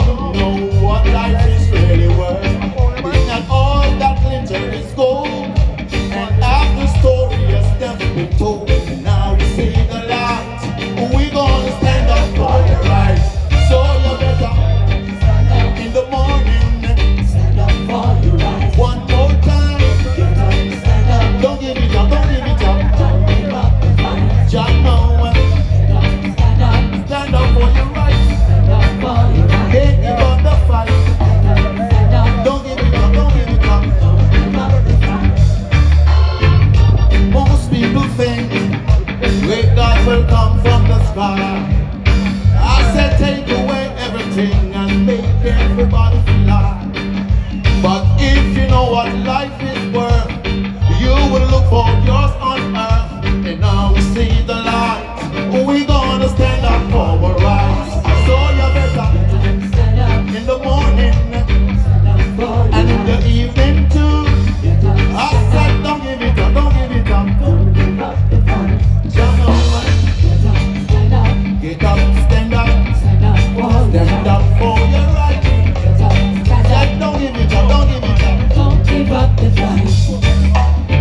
don't know what life is really worth. It's not all that glitter is gold. And after story has never been told, and now we see the light. We gonna stand up for your rights. So you better stand up in the morning. Stand up for your rights. One more time. Get up, stand up. Don't give it up, don't give it up. Don't give up the fight. Just know. Stand up for your rights. Stand up for your rights. Can't give up the fight. Stand up. Don't give it up, don't give it up. Don't give up the fight. Most people think great God will come from the sky. I said take away everything and make everybody fly. But if you know what life is worth, you will look for yours on earth. And now we see the light. We gonna stand up for our rights. So you better stand up in the morning and in the evening too. I said don't give it up, don't give it up. Don't give up the fight. Just know what. Stand up. Get up, stand up. Stand up for your right. Get up, stand up. Don't give it up, don't give it up. Don't give up the fight.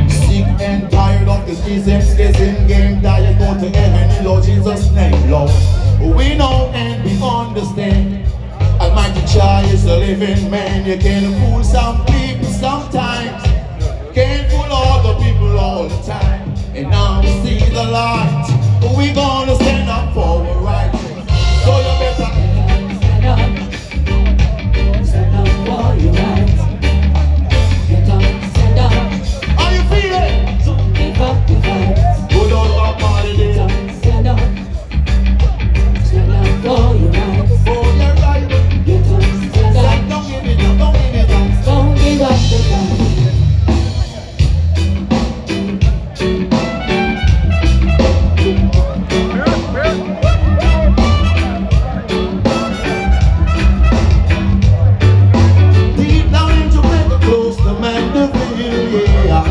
Sick and tired of this schism game. Tired go to heaven in Lord Jesus' name, Lord. We know and we understand. Almighty Child is a living man. You can fool some people sometimes. Can't fool all the people all the time. And now we see the light. We gonna stand up for our rights. So you better stand up. Stand up for your rights. Get up, stand up. How you feeling? Don't give up the fight. Good old Marley. Stand up. Stand up for your rights. For your rights. Get up, stand up. Don't give it up, don't give it up. Don't give up the fight. Deep down in Jamaica, close to Mandeville, yeah.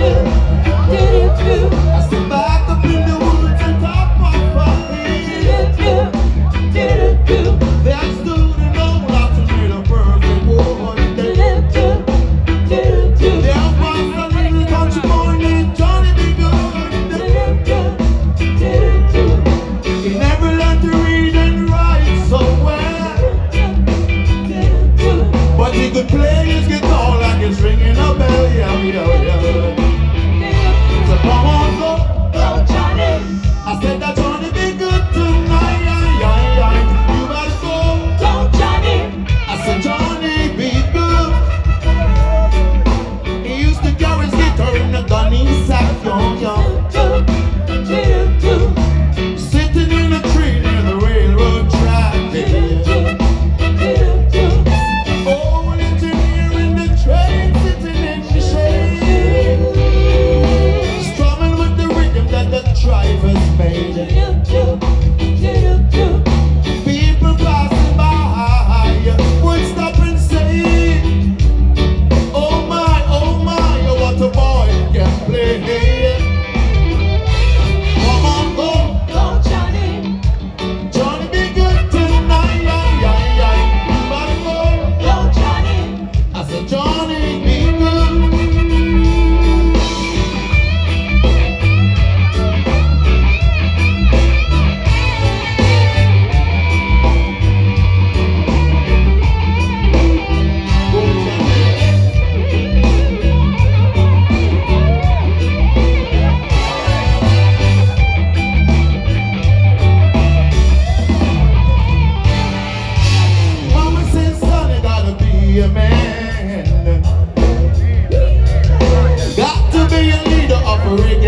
I sit back up in the woods and top of a hill. There I stood and old out to meet a perfect woman. There was a little country boy named Johnny B. Good. He never learned to read and write so well, but he could play his guitar like it's ringing a bell, yeah, yeah, yeah. So come on, go, Johnny. I said that Johnny be good tonight, you better go, Johnny. I said Johnny be good. He used to carry his guitar in the gun, he sat young. Sitting in a tree near the railroad track, oh, an engineer in the train, sitting in the shade, strumming with the rhythm that the drivers made. People passing by would stop and say, oh my, what a boy can play. Come on, go, Johnny. Johnny be good tonight, you better go, Johnny. I said Johnny be good. Mama said, son, you gotta be a man. Got to be a leader of a reggae